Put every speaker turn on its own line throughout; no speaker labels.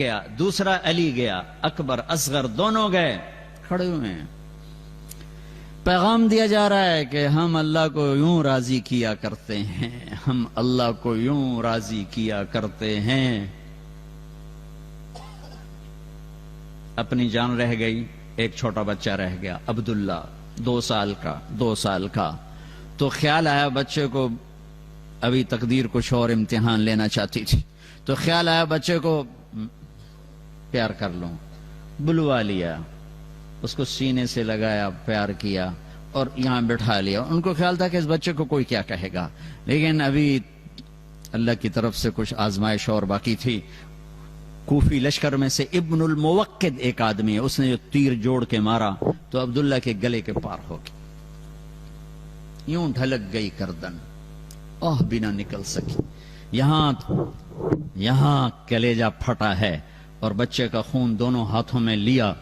گیا، دوسرا علی گیا، اکبر اصغر دونوں گئے، کھڑے ہوئے ہیں۔ پیغام دیا جا رہا ہے کہ ہم اللہ کو یوں راضی کیا کرتے ہیں، ہم اللہ کو یوں راضی کیا کرتے ہیں۔ اپنی جان رہ گئی، ایک چھوٹا بچہ رہ گیا، عبداللہ، 2 سال کا۔ تو خیال آیا بچے کو، ابھی تقدیر کچھ اور امتحان لینا چاہتی تھی، تو خیال آیا بچے کو پیار کر لوں، بلوا لیا، اس کو سینے سے لگایا، پیار کیا اور یہاں بٹھا لیا۔ ان کو خیال تھا کہ اس بچے کو کوئی کیا کہے گا، لیکن ابھی اللہ کی طرف سے کچھ آزمائش اور باقی تھی۔ کوفی لشکر میں سے ابن الموقد ایک آدمی ہے، اس نے جو تیر جوڑ کے مارا تو عبداللہ کے گلے کے پار ہو گئی، یوں ڈھلک گئی گردن، بھی نہ نکل سکی، یہاں کلیجہ پھٹا ہے، اور بچے کا خون دونوں ہاتھوں میں لیا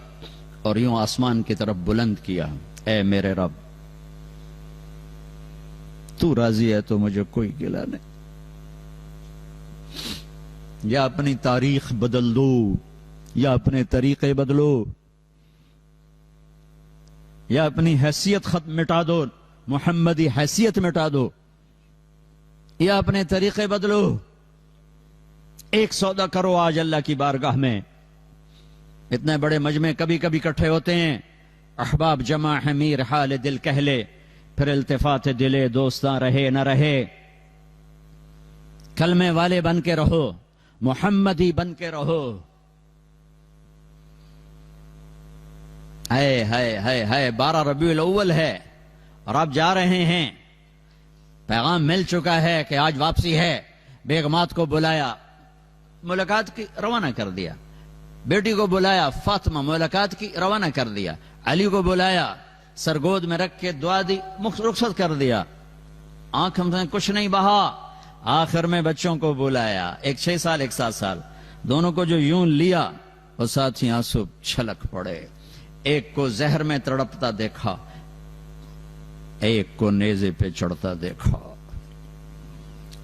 اور یوں آسمان کی طرف بلند کیا، اے میرے رب، تو راضی ہے تو مجھے کوئی گلہ نہیں، یا اپنی تاریخ بدل دو، یا اپنے طریقے بدلو، یا اپنی حیثیت مٹا دو، محمدی حیثیت مٹا دو، یا اپنے طریقے بدلو۔ ایک سودا کرو آج اللہ کی بارگاہ میں۔ اتنے بڑے مجمع کبھی کبھی اکٹھے ہوتے ہیں، احباب جمع ہے میر حال دل کہہ لے، پھر التفات دلے دوستاں رہے نہ رہے، کلمے والے بن کے رہو، محمدی بن کے رہو۔ ہے 12 ربیع الاول ہے اور آپ جا رہے ہیں، پیغام مل چکا ہے کہ آج واپسی ہے، بیگمات کو بلایا، ملاقات کی، روانہ کر دیا، بیٹی کو بلایا فاطمہ، ملاقات کی، روانہ کر دیا، علی کو بلایا، سرگود میں رکھ کے دعا دی، رخصت کر دیا، آنکھ میں کچھ نہیں بہا۔ آخر میں بچوں کو بلایا، ایک 6 سال ایک 7 سال، دونوں کو جو یوں لیا اور ساتھ ہی آنسو چھلک پڑے۔ ایک کو زہر میں تڑپتا دیکھا، ایک کو نیزے پہ چڑھتا دیکھا،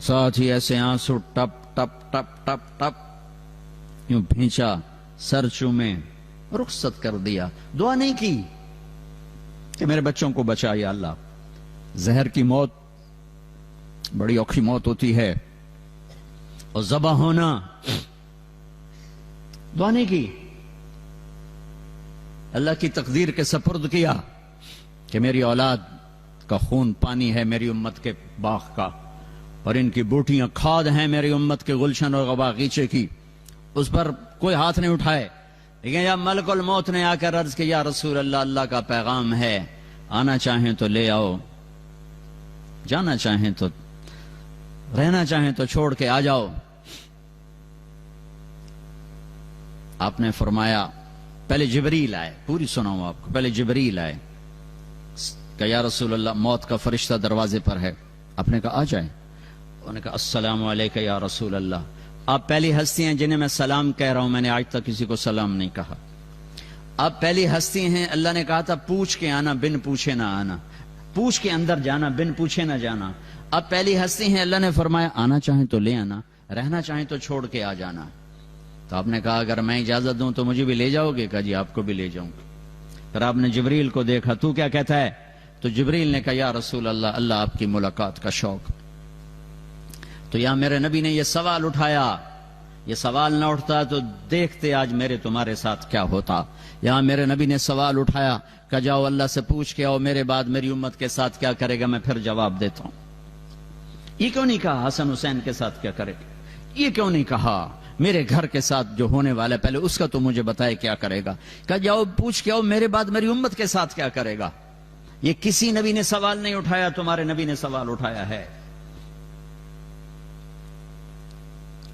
ساتھ ہی ایسے آنسو ٹپ ٹپ ٹپ ٹپ ٹپ یوں بھینچا، سر چومے، رخصت کر دیا، دعا نہیں کی کہ میرے بچوں کو بچا یا اللہ۔ زہر کی موت بڑی اوکھی موت ہوتی ہے، اور ذبح ہونا، دعا نہیں کی، اللہ کی تقدیر کے سپرد کیا کہ میری اولاد کا خون پانی ہے میری امت کے باغ کا، اور ان کی بوٹیاں کھاد ہیں میری امت کے گلشن اور باغیچے کی۔ اس پر کوئی ہاتھ نہیں اٹھائے، لیکن یا ملک الموت نے آ کر عرض کہ یا رسول اللہ، اللہ کا پیغام ہے، آنا چاہیں تو لے آؤ، جانا چاہیں تو، رہنا چاہیں تو چھوڑ کے آ جاؤ۔ آپ نے فرمایا، پہلے جبریل آئے، پوری سناؤں آپ کو، پہلے جبریل آئے کہ یا رسول اللہ، موت کا فرشتہ دروازے پر ہے۔ آپ نے کہا آ جائیں، انہوں نے کہا السلام علیکم یا رسول اللہ۔ آپ پہلی ہستی ہیں جنہیں میں سلام کہہ رہا ہوں، میں نے آج تک کسی کو سلام نہیں کہا۔ آپ پہلی ہستی ہیں، اللہ نے کہا تھا پوچھ کے آنا، بن پوچھے نہ آنا، پوچھ کے اندر جانا، بن پوچھے نہ جانا۔ آپ پہلی ہستی ہیں، اللہ نے فرمایا آنا چاہیں تو لے آنا، رہنا چاہیں تو چھوڑ کے آ جانا۔ تو آپ نے کہا اگر میں اجازت دوں تو مجھے بھی لے جاؤ گے؟ کہا جی آپ کو بھی لے جاؤں گا۔ پھر آپ نے جبریل کو دیکھا، تو کیا کہتا ہے؟ تو جبریل نے کہا یا رسول اللہ، اللہ آپ کی ملاقات کا شوق۔ تو یہاں میرے نبی نے یہ سوال اٹھایا، یہ سوال نہ اٹھتا تو دیکھتے آج میرے تمہارے ساتھ کیا ہوتا۔ یہاں میرے نبی نے سوال اٹھایا کہ جاؤ اللہ سے پوچھ کے آؤ میرے بعد میری امت کے ساتھ کیا کرے گا، میں پھر جواب دیتا ہوں۔ یہ کیوں نہیں کہا حسن حسین کے ساتھ کیا کرے گا؟ یہ کیوں نہیں کہا میرے گھر کے ساتھ جو ہونے والا ہے پہلے اس کا تو مجھے بتائے کیا کرے گا؟ کہ جاؤ پوچھ کے آؤ میرے بعد میری امت کے ساتھ کیا کرے گا۔ یہ کسی نبی نے سوال نہیں اٹھایا، تمہارے نبی نے سوال اٹھایا ہے۔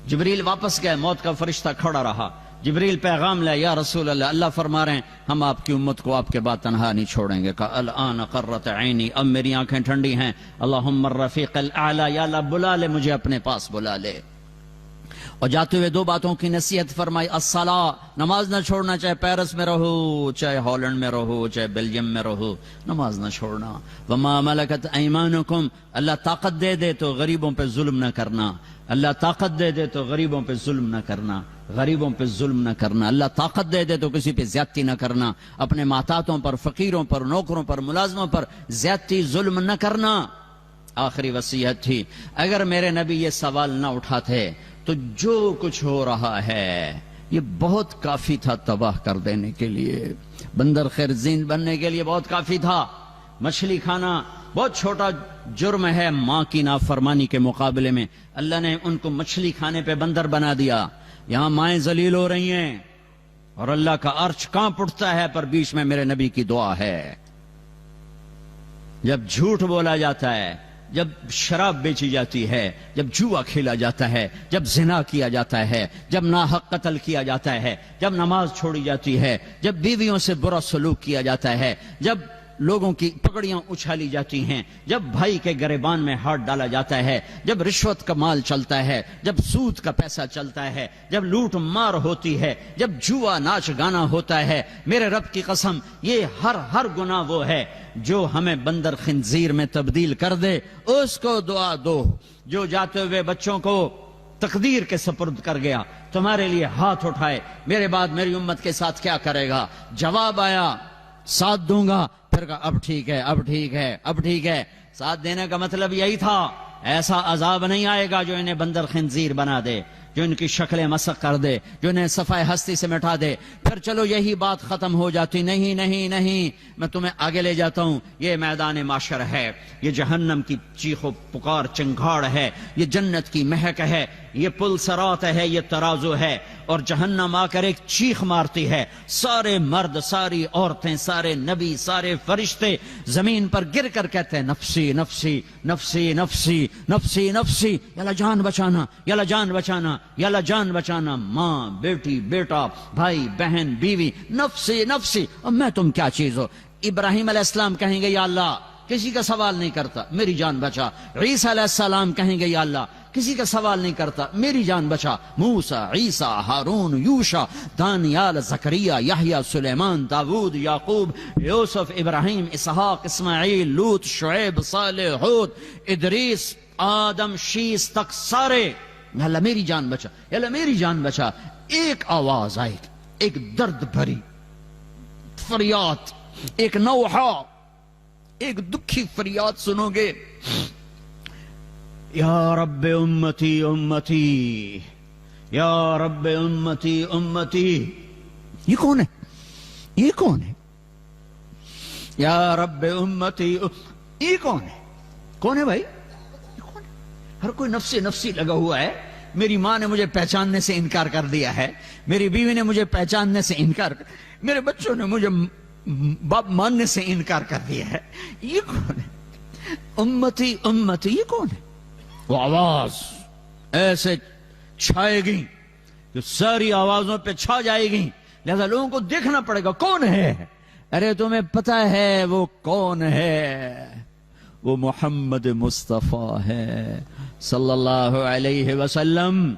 جبریل واپس گئے، موت کا فرشتہ کھڑا رہا، جبریل پیغام لے، یا رسول اللہ، اللہ فرما رہے ہیں ہم آپ کی امت کو آپ کے بعد تنہا نہیں چھوڑیں گے۔ کہا الان قرۃ عینی، اب میری آنکھیں ٹھنڈی ہیں، اللہم الرفیق الاعلی، یا اللہ بلا لے مجھے اپنے پاس، بلا لے۔ اور جاتے ہوئے دو باتوں کی نصیحت فرمائی، الصلاۃ، نماز نہ چھوڑنا، چاہے پیرس میں رہو، چاہے ہالینڈ میں رہو، چاہے بیلجیم میں رہو، نماز نہ چھوڑنا۔ وما ملکت ایمانکم، اللہ طاقت دے دے تو غریبوں پہ ظلم نہ کرنا، اللہ طاقت دے دے تو غریبوں پہ ظلم نہ کرنا، غریبوں پہ ظلم نہ کرنا، اللہ طاقت دے دے تو کسی پہ زیادتی نہ کرنا، اپنے محتاطوں پر، فقیروں پر، نوکروں پر، ملازموں پر زیادتی ظلم نہ کرنا۔ آخری وصیت تھی، اگر میرے نبی یہ سوال نہ اٹھاتے تو جو کچھ ہو رہا ہے یہ بہت کافی تھا تباہ کر دینے کے لیے، بندر خرزین بننے کے لیے بہت کافی تھا۔ مچھلی کھانا بہت چھوٹا جرم ہے ماں کی نافرمانی کے مقابلے میں، اللہ نے ان کو مچھلی کھانے پہ بندر بنا دیا۔ یہاں مائیں ذلیل ہو رہی ہیں اور اللہ کا عرش کانپ اٹھتا ہے، پر بیچ میں میرے نبی کی دعا ہے۔ جب جھوٹ بولا جاتا ہے، جب شراب بیچی جاتی ہے، جب جوا کھیلا جاتا ہے، جب زنا کیا جاتا ہے، جب ناحق قتل کیا جاتا ہے، جب نماز چھوڑی جاتی ہے، جب بیویوں سے برا سلوک کیا جاتا ہے، جب لوگوں کی پگڑیاں اچھالی جاتی ہیں، جب بھائی کے گریبان میں ہاتھ ڈالا جاتا ہے، جب رشوت کا مال چلتا ہے، جب سود کا پیسہ چلتا ہے، جب لوٹ مار ہوتی ہے، جب جوا ناچ گانا ہوتا ہے، میرے رب کی قسم یہ ہر گناہ وہ ہے جو ہمیں بندر خنزیر میں تبدیل کر دے، اس کو دعا دو۔ جو جاتے ہوئے بچوں کو تقدیر کے سپرد کر گیا، تمہارے لیے ہاتھ اٹھائے، میرے بعد میری امت کے ساتھ کیا کرے گا؟ جواب آیا، ساتھ دوں گا، پھر کہا اب ٹھیک ہے، اب ٹھیک ہے، اب ٹھیک ہے۔ ساتھ دینے کا مطلب یہی تھا، ایسا عذاب نہیں آئے گا جو انہیں بندر خنزیر بنا دے، جو ان کی شکلیں مسخ کر دے، جو انہیں صفحہ ہستی سے مٹا دے۔ پھر چلو یہی بات ختم ہو جاتی، نہیں نہیں نہیں، میں تمہیں آگے لے جاتا ہوں، یہ میدان معاشر ہے، یہ جہنم کی چیخ و پکار چنگھاڑ ہے، یہ جنت کی مہک ہے، یہ پل صراط ہے، یہ ترازو ہے، اور جہنم آ کر ایک چیخ مارتی ہے، سارے مرد، ساری عورتیں، سارے نبی، سارے فرشتے زمین پر گر کر کہتے ہیں نفسی نفسی نفسی نفسی نفسی نفسی، یا اللہ جان بچانا، یا اللہ جان بچانا، یا اللہ جان بچانا، ماں، بیٹی، بیٹا، بھائی، بہن، بیوی، نفسی نفسی، اب میں تم کیا چیز ہو؟ ابراہیم علیہ السلام کہیں گے یا اللہ کسی کا سوال نہیں کرتا، میری جان بچا۔ عیسیٰ علیہ السلام کہیں گے یا اللہ کسی کا سوال نہیں کرتا، میری جان بچا۔ موسیٰ، عیسیٰ، ہارون، یوشع، دانیال، زکریا، یحییٰ، سلیمان، داود، یعقوب، یوسف، ابراہیم، اسحاق، اسماعیل، لوط، شعیب، صالح، ہود، ادریس، آدم، شیس تک سارے، یا اللہ میری جان بچا، یا اللہ میری جان بچا۔ ایک آواز آئے، ایک درد بھری فریاد، ایک نوحہ، ایک دکھی فریاد سنو گے، یا رب امتی امتی، یا رب امتی امتی۔ یہ کون ہے؟ یہ کون ہے؟ یا رب امتی، یہ کون ہے؟ کون ہے بھائی؟ یہ کون ہے؟ ہر کوئی نفسی نفسی لگا ہوا ہے۔ میری ماں نے مجھے پہچاننے سے انکار کر دیا ہے، میری بیوی نے مجھے پہچاننے سے انکار کر، میرے بچوں نے مجھے باپ ماننے سے انکار کر دیا ہے۔ یہ کون ہے؟ امتی امتی، یہ کون ہے؟ وہ آواز ایسے چھائے گی جو ساری آوازوں پہ چھا جائے گی، لہذا لوگوں کو دیکھنا پڑے گا کون ہے۔ ارے تمہیں پتا ہے وہ کون ہے؟ وہ محمد مصطفیٰ ہے صلی اللہ علیہ وسلم۔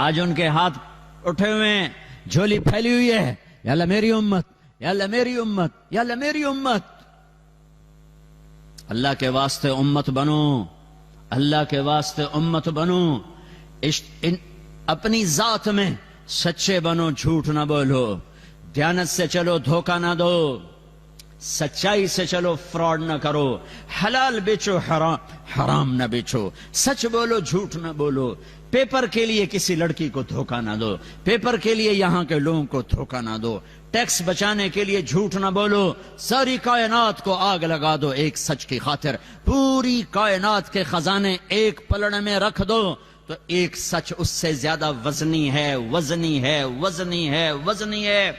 آج ان کے ہاتھ اٹھے ہوئے ہیں، جھولی پھیلی ہوئی ہے، یا اللہ میری امت، یا اللہ میری امت، یا اللہ میری امت۔ اللہ کے واسطے امت بنو، اللہ کے واسطے امت بنو، اپنی ذات میں سچے بنو، جھوٹ نہ بولو، دیانت سے چلو، دھوکہ نہ دو، سچائی سے چلو، فراڈ نہ کرو، حلال بیچو، حرام نہ بیچو، سچ بولو، جھوٹ نہ بولو، پیپر کے لیے کسی لڑکی کو دھوکہ نہ دو، پیپر کے لیے یہاں کے لوگوں کو دھوکہ نہ دو، ٹیکس بچانے کے لیے جھوٹ نہ بولو، ساری کائنات کو آگ لگا دو ایک سچ کی خاطر، پوری کائنات کے خزانے ایک پلڑ میں رکھ دو تو ایک سچ اس سے زیادہ وزنی ہے، وزنی ہے، وزنی ہے، وزنی ہے۔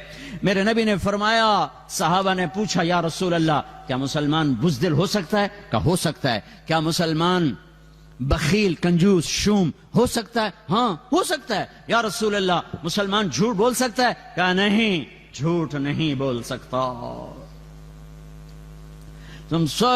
میرے نبی نے فرمایا، صحابہ نے پوچھا یا رسول اللہ کیا مسلمان بزدل ہو سکتا ہے؟ کہا ہو سکتا ہے۔ کیا مسلمان بخیل، کنجوس، شوم ہو سکتا ہے؟ ہاں ہو سکتا ہے۔ یا رسول اللہ مسلمان جھوٹ بول سکتا ہے؟ کہا نہیں، جھوٹ نہیں بول سکتا۔ تم